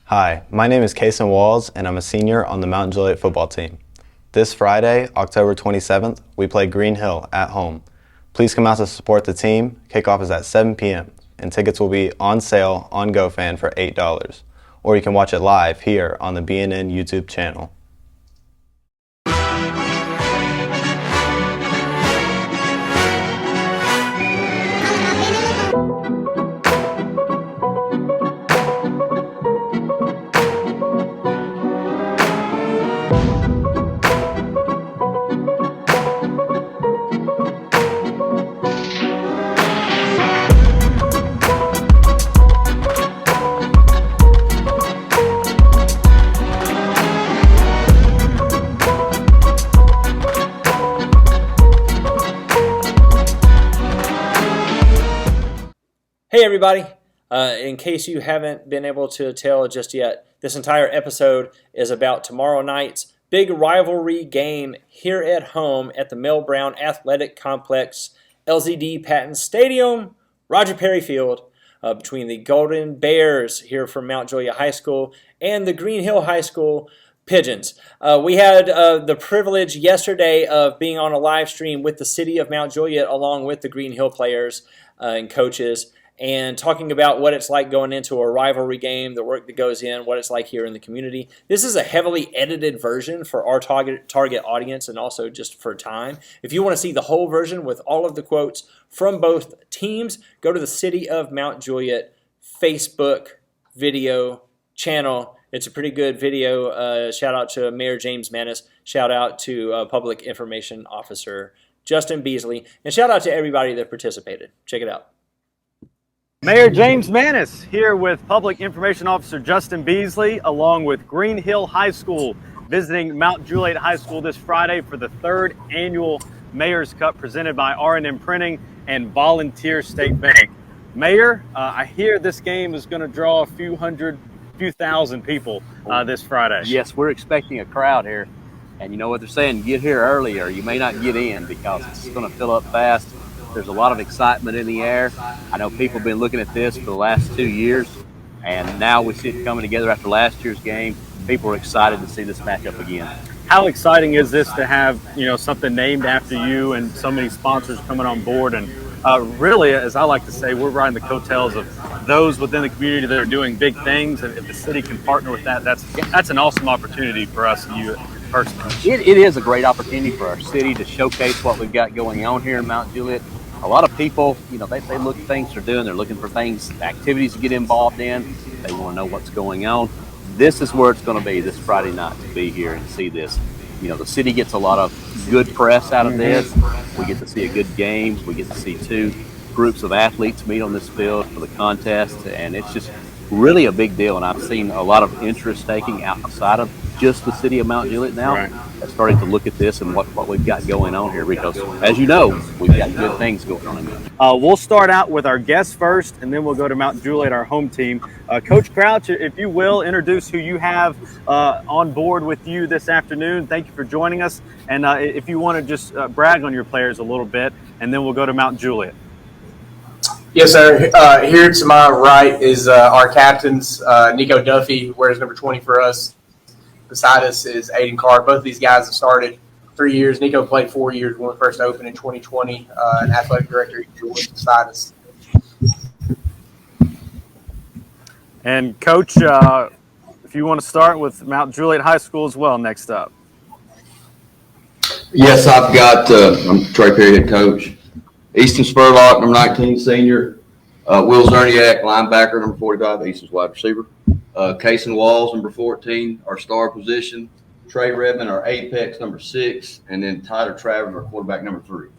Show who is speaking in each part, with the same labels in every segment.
Speaker 1: Hi, my name is Kason Walls, and I'm a senior on the Mount Juliet football team. This Friday, October 27th, we play Green Hill at home. Please come out to support the team. Kickoff is at 7 p.m., and tickets will be on sale on GoFan for $8. Or you can watch it live here on the BNN YouTube channel.
Speaker 2: Hey everybody, in case you haven't been able to tell just yet, this entire episode is about tomorrow night's big rivalry game here at home at the Mel Brown Athletic Complex, LZD Patton Stadium, Roger Perry Field, between the Golden Bears here from Mount Juliet High School and the Green Hill High School Pigeons. We had the privilege yesterday of being on a live stream with the city of Mount Juliet along with the Green Hill players and coaches, and talking about what it's like going into a rivalry game, the work that goes in, what it's like here in the community. This is a heavily edited version for our target audience and also just for time. If you want to see the whole version with all of the quotes from both teams, go to the City of Mount Juliet Facebook video channel. It's a pretty good video. Shout out to Mayor James Manis. Shout out to Public Information Officer Justin Beasley. And shout out to everybody that participated. Check it out.
Speaker 3: Mayor James Manis here with Public Information Officer Justin Beasley, along with Green Hill High School, visiting Mount Juliet High School this Friday for the 3rd annual Mayor's Cup presented by R&M Printing and Volunteer State Bank. Mayor, I hear this game is going to draw a few thousand people this Friday.
Speaker 4: Yes, we're expecting a crowd here. And you know what they're saying, get here early or you may not get in because it's going to fill up fast. There's a lot of excitement in the air. I know people have been looking at this for the last 2 years, and now we see it coming together after last year's game. People are excited to see this matchup again.
Speaker 3: How exciting is this to have, something named after you and so many sponsors coming on board? And really, as I like to say, we're riding the coattails of those within the community that are doing big things. And if the city can partner with that, that's an awesome opportunity for us and you personally.
Speaker 4: It is a great opportunity for our city to showcase what we've got going on here in Mount Juliet. A lot of people, they look at things they're doing. They're looking for things, activities to get involved in. They want to know what's going on. This is where it's going to be this Friday night to be here and see this. The city gets a lot of good press out of this. We get to see a good game. We get to see 2 groups of athletes meet on this field for the contest, and it's just really a big deal. And I've seen a lot of interest taking outside of just the city of Mount Juliet now. Right. Starting to look at this and what we've got going on here, because as you know, we've got good things going on in there.
Speaker 3: We'll start out with our guests first, and then we'll go to Mount Juliet, our home team. Coach Crouch, if you will, introduce who you have on board with you this afternoon. Thank you for joining us. And if you want to just brag on your players a little bit, and then we'll go to Mount Juliet.
Speaker 5: Yes, sir. Here to my right is our captains. Nico Duffy wears number 20 for us. Beside us is Aiden Carr. Both of these guys have started 3 years. Nico played 4 years when we first opened in 2020. An athletic director was beside us.
Speaker 3: And Coach, if you want to start with Mount Juliet High School as well next up.
Speaker 6: Yes, I've got, I'm Trey Perry, head coach. Easton Spurlock, number 19, senior. Will Zerniak, linebacker, number 45, Easton's wide receiver. Kason Walls, number 14, our star position. Trey Redmond, our apex, number 6. And then Tyler Travers, our quarterback, number 3.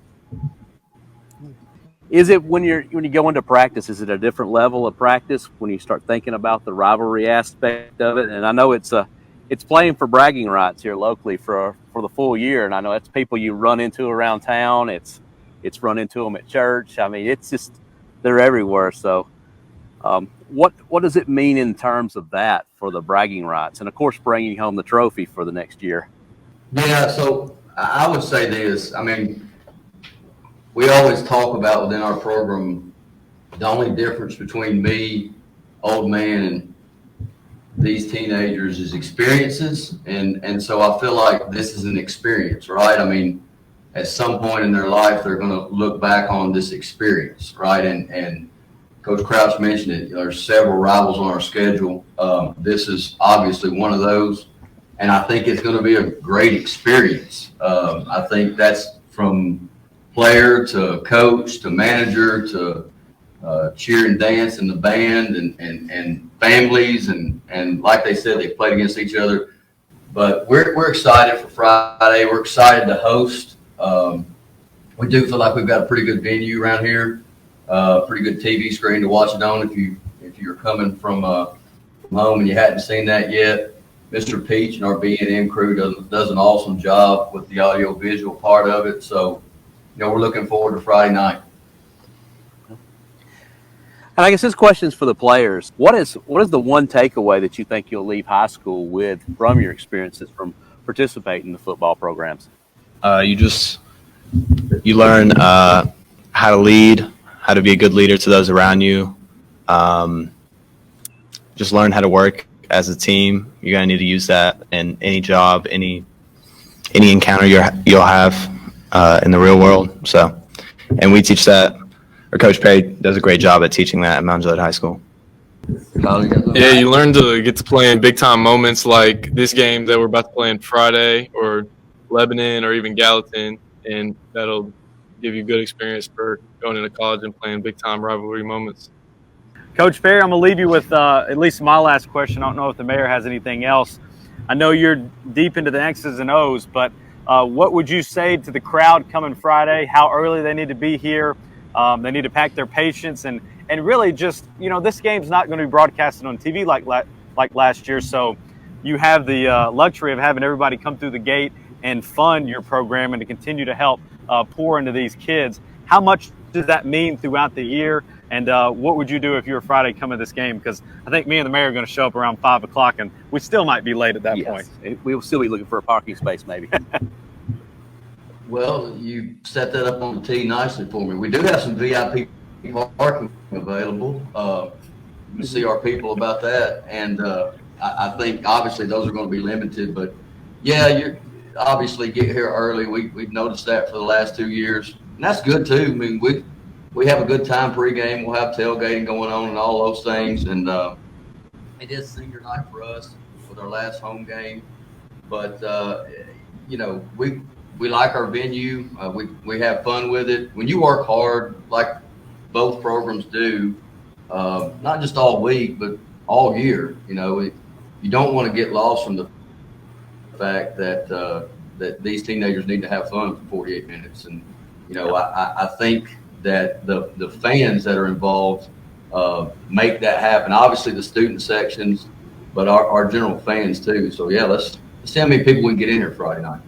Speaker 4: Is it when you go into practice, is it a different level of practice when you start thinking about the rivalry aspect of it? And I know it's playing for bragging rights here locally for the full year. And I know it's people you run into around town. It's run into them at church. I mean, it's just, they're everywhere. So what does it mean in terms of that for the bragging rights? And, of course, bringing home the trophy for the next year?
Speaker 6: Yeah, so I would say this. I mean, we always talk about within our program the only difference between me, old man, and these teenagers is experiences. And so I feel like this is an experience, right? I mean, at some point in their life, they're going to look back on this experience, right? And Coach Crouch mentioned it. There's several rivals on our schedule. This is obviously one of those, and I think it's going to be a great experience. I think that's from player to coach to manager to cheer and dance and the band and families and like they said, they played against each other. But we're excited for Friday. We're excited to host. We do feel like we've got a pretty good venue around here, pretty good TV screen to watch it on if you're coming from home and you hadn't seen that yet. Mr. Peach and our BNN crew does an awesome job with the audio visual part of it. So, we're looking forward to Friday night.
Speaker 4: And I guess this question's for the players. What is the one takeaway that you think you'll leave high school with from your experiences from participating in the football programs?
Speaker 1: You learn how to lead, how to be a good leader to those around you. Just learn how to work as a team. You're going to need to use that in any job, any encounter you'll have in the real world. So, and we teach that. Our Coach Perry does a great job at teaching that at Mount Juliet High School.
Speaker 7: Yeah, you learn to get to play in big-time moments like this game that we're about to play on Friday, or Lebanon, or even Gallatin, and that'll give you good experience for going into college and playing big-time rivalry moments.
Speaker 3: Coach Perry, I'm going to leave you with at least my last question. I don't know if the mayor has anything else. I know you're deep into the X's and O's, but what would you say to the crowd coming Friday? How early they need to be here? They need to pack their patience and really just, this game's not going to be broadcasted on TV like last year. So you have the luxury of having everybody come through the gate and fund your program and to continue to help pour into these kids. How much does that mean throughout the year? And what would you do if you were Friday coming to this game? Because I think me and the mayor are going to show up around 5 o'clock, and we still might be late at that point.
Speaker 4: We'll still be looking for a parking space maybe.
Speaker 6: Well, you set that up on the tee nicely for me. We do have some VIP parking available. You see our people about that, and I think obviously those are going to be limited. But yeah, you obviously get here early. We've noticed that for the last 2 years, and that's good too. I mean, we have a good time pregame. We'll have tailgating going on and all those things, and it is senior night for us with our last home game. But we like our venue. We have fun with it. When you work hard, like both programs do, not just all week, but all year, you don't want to get lost from the fact that these teenagers need to have fun for 48 minutes. And, I think that the fans that are involved make that happen. Obviously the student sections, but our general fans too. So yeah, let's see how many people we can get in here Friday night.